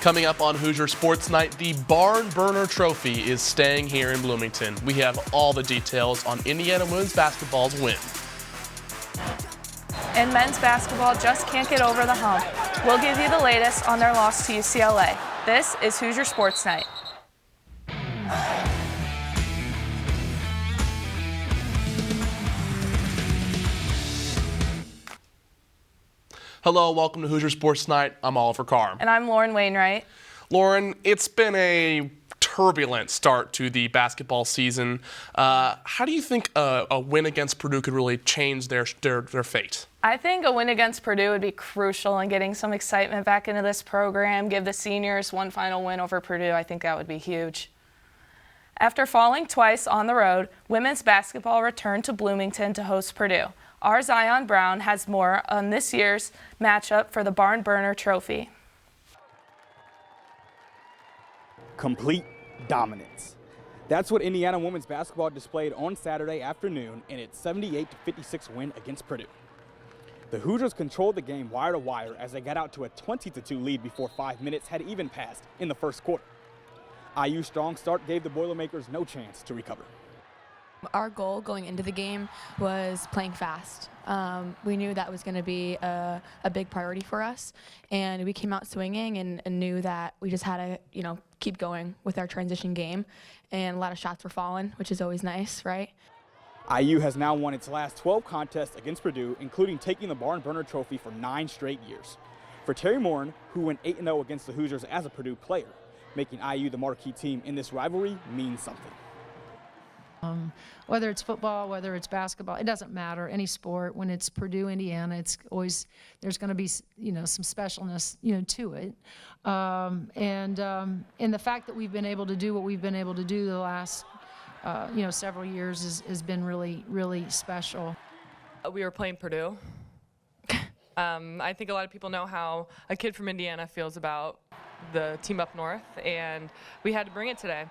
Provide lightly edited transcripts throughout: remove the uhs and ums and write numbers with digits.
Coming up on Hoosier Sports Night, the Barn Burner Trophy is staying here in Bloomington. We have all the details on Indiana women's basketball's win. And men's basketball just can't get over the hump. We'll give you the latest on their loss to UCLA. This is Hoosier Sports Night. Hello, welcome to Hoosier Sports Night. I'm Oliver Carr. And I'm Lauren Wainwright. Lauren, it's been a turbulent start to the basketball season. How do you think a win against Purdue could really change their fate? I think a win against Purdue would be crucial in getting some excitement back into this program, give the seniors one final win over Purdue. I think that would be huge. After falling twice on the road, women's basketball returned to Bloomington to host Purdue. Our Zion Brown has more on this year's matchup for the Barn Burner Trophy. Complete dominance. That's what Indiana women's basketball displayed on Saturday afternoon in its 78-56 win against Purdue. The Hoosiers controlled the game wire to wire as they got out to a 20-2 lead before 5 minutes had even passed in the first quarter. IU's strong start gave the Boilermakers no chance to recover. Our goal going into the game was playing fast. We knew that was going to be a big priority for us, and we came out swinging and knew that we just had to, keep going with our transition game. And a lot of shots were falling, which is always nice, right? IU has now won its last 12 contests against Purdue, including taking the Barn Burner Trophy for 9 straight years. For Terry Morin, who went 8-0 against the Hoosiers as a Purdue player, making IU the marquee team in this rivalry means something. Whether it's football, whether it's basketball, it doesn't matter. Any sport, when it's Purdue, Indiana, it's always there's going to be some specialness to it, and the fact that we've been able to do what we've been able to do the last several years has been really, really special. We were playing Purdue. I think a lot of people know how a kid from Indiana feels about the team up north, and we had to bring it today.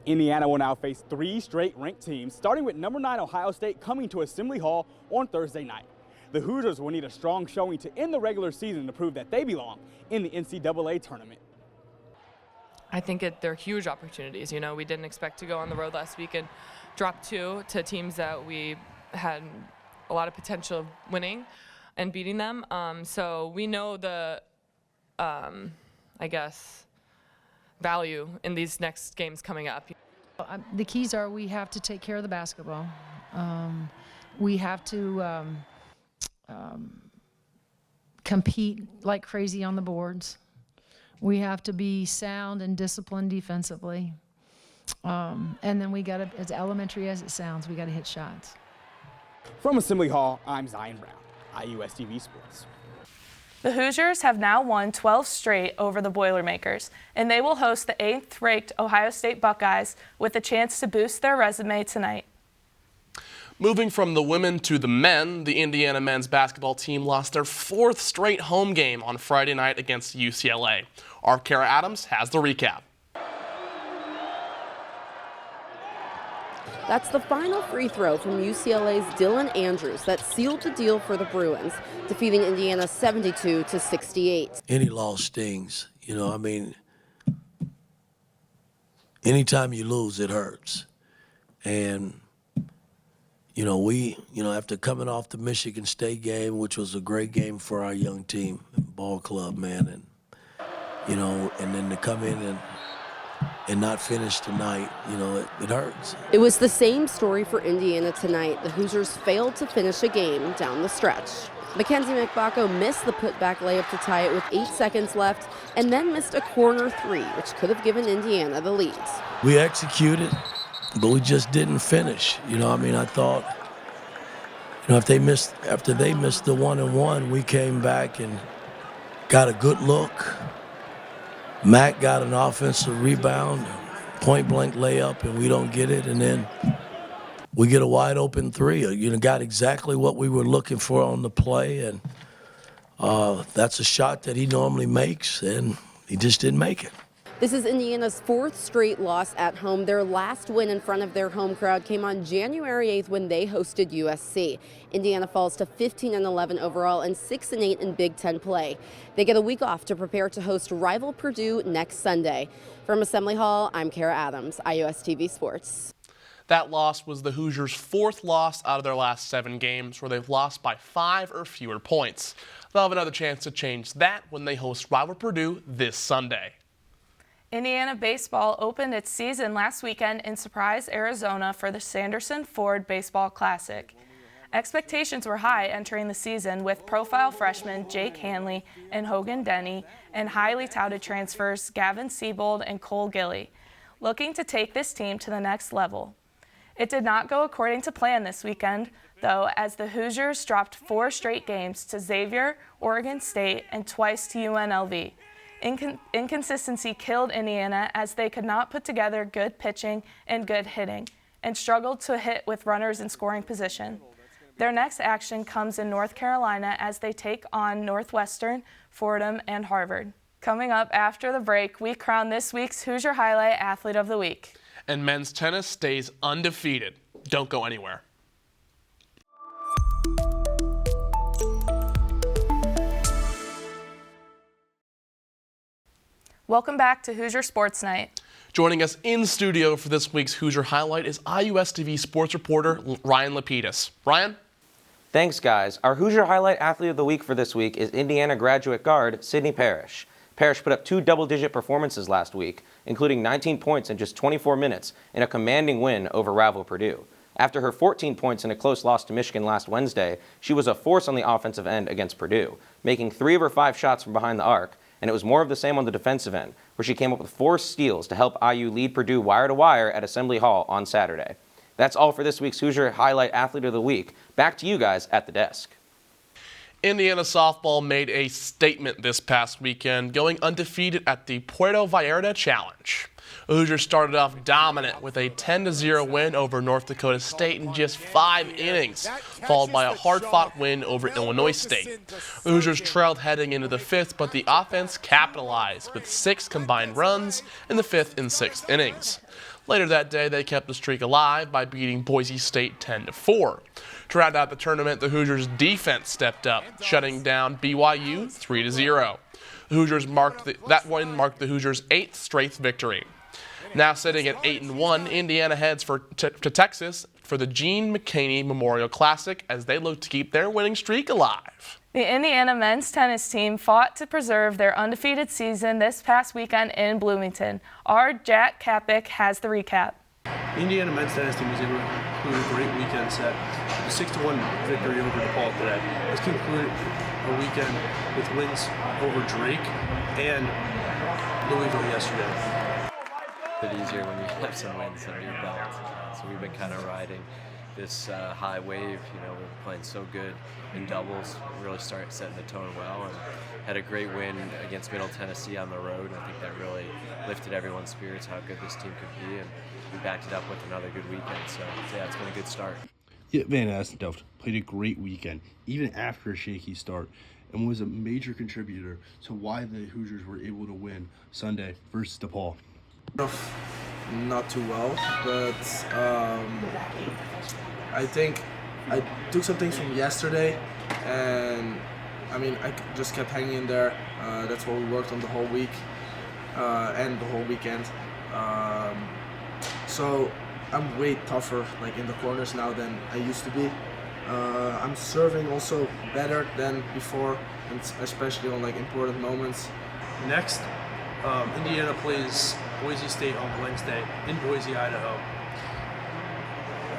Indiana will now face 3 straight ranked teams, starting with number 9 Ohio State coming to Assembly Hall on Thursday night. The Hoosiers will need a strong showing to end the regular season to prove that they belong in the NCAA tournament. I think they're huge opportunities. We didn't expect to go on the road last week and drop 2 to teams that we had a lot of potential of winning and beating them. So we know the, value in these next games coming up. The keys are we have to take care of the basketball. We have to compete like crazy on the boards. We have to be sound and disciplined defensively. And then we got to, as elementary as it sounds, we got to hit shots. From Assembly Hall, I'm Zion Brown, IUSTV Sports. The Hoosiers have now won 12 straight over the Boilermakers, and they will host the 8th-ranked Ohio State Buckeyes with a chance to boost their resume tonight. Moving from the women to the men, the Indiana men's basketball team lost their 4th straight home game on Friday night against UCLA. Our Kara Adams has the recap. That's the final free throw from UCLA's Dylan Andrews that sealed the deal for the Bruins, defeating Indiana 72-68. Any loss stings. Anytime you lose, it hurts. And, we, after coming off the Michigan State game, which was a great game for our young team, ball club, man, and then to come in and not finish tonight, it hurts. It was the same story for Indiana tonight. The Hoosiers failed to finish a game down the stretch. Mackenzie McBacco missed the putback layup to tie it with 8 seconds left, and then missed a corner 3, which could have given Indiana the lead. We executed, but we just didn't finish. I thought, after they missed the 1-and-1, we came back and got a good look. Mac got an offensive rebound, point-blank layup, and we don't get it. And then we get a wide-open 3. Got exactly what we were looking for on the play. And that's a shot that he normally makes, and he just didn't make it. This is Indiana's 4th straight loss at home. Their last win in front of their home crowd came on January 8th when they hosted USC. Indiana falls to 15-11 overall and 6-8 in Big Ten play. They get a week off to prepare to host rival Purdue next Sunday. From Assembly Hall, I'm Kara Adams, IUSTV Sports. That loss was the Hoosiers' 4th loss out of their last 7 games, where they've lost by 5 or fewer points. They'll have another chance to change that when they host rival Purdue this Sunday. Indiana baseball opened its season last weekend in Surprise, Arizona for the Sanderson Ford Baseball Classic. Expectations were high entering the season with profile freshmen Jake Hanley and Hogan Denny and highly touted transfers Gavin Siebold and Cole Gilly, looking to take this team to the next level. It did not go according to plan this weekend, though, as the Hoosiers dropped 4 straight games to Xavier, Oregon State, and twice to UNLV. Inconsistency killed Indiana as they could not put together good pitching and good hitting and struggled to hit with runners in scoring position. Their next action comes in North Carolina as they take on Northwestern, Fordham, and Harvard. Coming up after the break, we crown this week's Hoosier Highlight Athlete of the Week. And men's tennis stays undefeated. Don't go anywhere. Welcome back to Hoosier Sports Night. Joining us in studio for this week's Hoosier Highlight is IUSTV sports reporter Ryan Lapidus. Ryan? Thanks, guys. Our Hoosier Highlight Athlete of the Week for this week is Indiana graduate guard Sydney Parrish. Parrish put up 2 double-digit performances last week, including 19 points in just 24 minutes in a commanding win over rival Purdue. After her 14 points in a close loss to Michigan last Wednesday, she was a force on the offensive end against Purdue, making 3 of her 5 shots from behind the arc, and it was more of the same on the defensive end, where she came up with 4 steals to help IU lead Purdue wire-to-wire at Assembly Hall on Saturday. That's all for this week's Hoosier Highlight Athlete of the Week. Back to you guys at the desk. Indiana softball made a statement this past weekend, going undefeated at the Puerto Vallarta Challenge. The Hoosiers started off dominant with a 10-0 win over North Dakota State in just 5 innings, followed by a hard-fought win over Illinois State. The Hoosiers trailed heading into the 5th, but the offense capitalized with 6 combined runs in the 5th and 6th innings. Later that day, they kept the streak alive by beating Boise State 10-4. To round out the tournament, the Hoosiers' defense stepped up, shutting down BYU 3-0. The Hoosiers that win marked the Hoosiers' 8th straight victory. Now sitting at 8-1, Indiana heads to Texas for the Gene McCaney Memorial Classic as they look to keep their winning streak alive. The Indiana men's tennis team fought to preserve their undefeated season this past weekend in Bloomington. Our Jack Kapik has the recap. The Indiana men's tennis team was able to conclude a great weekend set with a 6-1 victory over DePaul today. This concluded a weekend with wins over Drake and Louisville yesterday. A bit easier when you have some wins under your belt. So we've been kind of riding this high wave. You know, we're playing so good in doubles. We really started setting the tone well and had a great win against Middle Tennessee on the road. I think that really lifted everyone's spirits, how good this team could be, and we backed it up with another good weekend. So yeah, it's been a good start. Yeah, Van Assendelft played a great weekend, even after a shaky start, and was a major contributor to why the Hoosiers were able to win Sunday versus DePaul. Not too well, but I think I took some things from yesterday, and I just kept hanging in there. That's what we worked on the whole week and the whole weekend. So I'm way tougher in the corners now than I used to be. I'm serving also better than before, and especially on important moments. Next, Indiana plays Boise State on Wednesday in Boise, Idaho,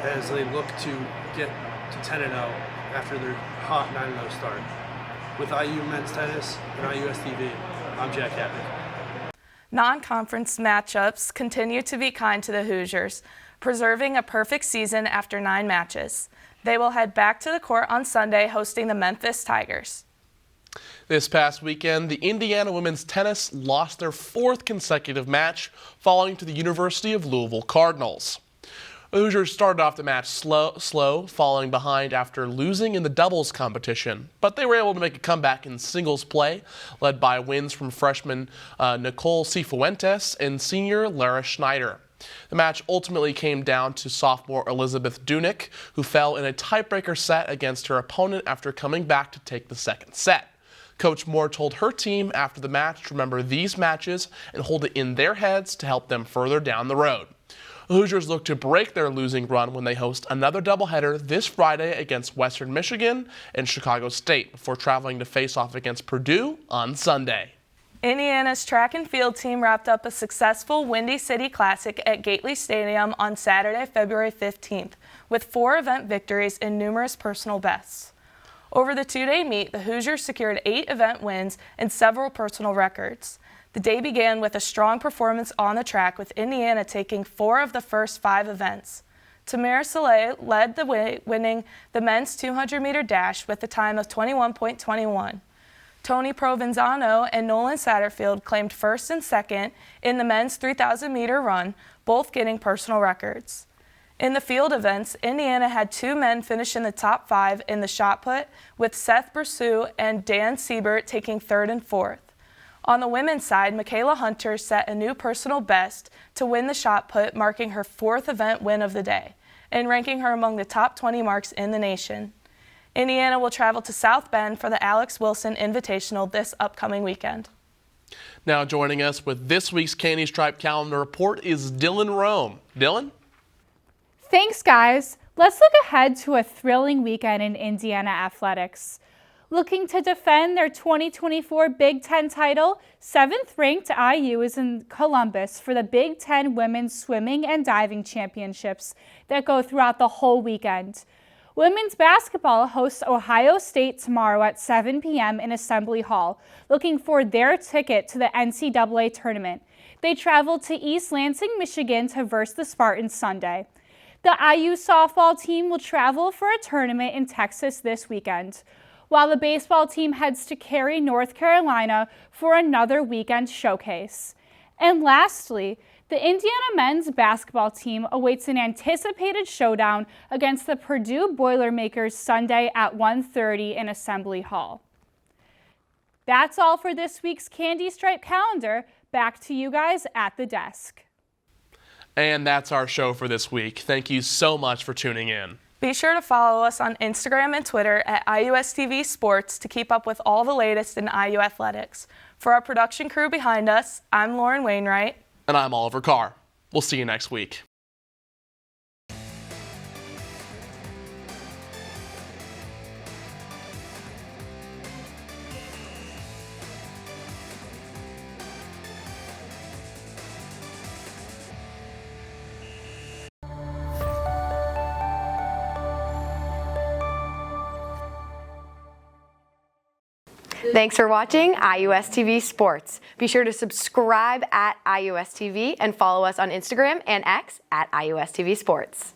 as they look to get to 10-0 after their hot 9-0 start. With IU Men's Tennis and IUSTV, I'm Jack Kapik. Non-conference matchups continue to be kind to the Hoosiers, preserving a perfect season after 9 matches. They will head back to the court on Sunday hosting the Memphis Tigers. This past weekend, the Indiana women's tennis lost their 4th consecutive match, falling to the University of Louisville Cardinals. The Hoosiers started off the match slow, falling behind after losing in the doubles competition, but they were able to make a comeback in singles play, led by wins from freshman Nicole Cifuentes and senior Lara Schneider. The match ultimately came down to sophomore Elizabeth Dunick, who fell in a tiebreaker set against her opponent after coming back to take the second set. Coach Moore told her team after the match to remember these matches and hold it in their heads to help them further down the road. The Hoosiers look to break their losing run when they host another doubleheader this Friday against Western Michigan and Chicago State before traveling to face off against Purdue on Sunday. Indiana's track and field team wrapped up a successful Windy City Classic at Gately Stadium on Saturday, February 15th, with 4 event victories and numerous personal bests. Over the 2-day meet, the Hoosiers secured 8 event wins and several personal records. The day began with a strong performance on the track, with Indiana taking 4 of the first 5 events. Tamara Saleh led the way, winning the men's 200-meter dash with a time of 21.21. Tony Provenzano and Nolan Satterfield claimed first and second in the men's 3,000-meter run, both getting personal records. In the field events, Indiana had 2 men finish in the top 5 in the shot put, with Seth Brusou and Dan Siebert taking 3rd and 4th. On the women's side, Michaela Hunter set a new personal best to win the shot put, marking her 4th event win of the day and ranking her among the top 20 marks in the nation. Indiana will travel to South Bend for the Alex Wilson Invitational this upcoming weekend. Now joining us with this week's Candy Stripe Calendar Report is Dylan Rome. Dylan? Thanks, guys. Let's look ahead to a thrilling weekend in Indiana athletics. Looking to defend their 2024 Big Ten title, 7th-ranked IU is in Columbus for the Big Ten Women's Swimming and Diving Championships that go throughout the whole weekend. Women's basketball hosts Ohio State tomorrow at 7 p.m. in Assembly Hall, looking for their ticket to the NCAA tournament. They travel to East Lansing, Michigan to verse the Spartans Sunday. The IU softball team will travel for a tournament in Texas this weekend, while the baseball team heads to Cary, North Carolina for another weekend showcase. And lastly, the Indiana men's basketball team awaits an anticipated showdown against the Purdue Boilermakers Sunday at 1:30 in Assembly Hall. That's all for this week's Candy Stripe Calendar. Back to you guys at the desk. And that's our show for this week. Thank you so much for tuning in. Be sure to follow us on Instagram and Twitter at IUSTV Sports to keep up with all the latest in IU athletics. For our production crew behind us, I'm Lauren Wainwright. And I'm Oliver Carr. We'll see you next week. Thanks for watching IUSTV Sports. Be sure to subscribe at IUSTV and follow us on Instagram and X at IUSTV Sports.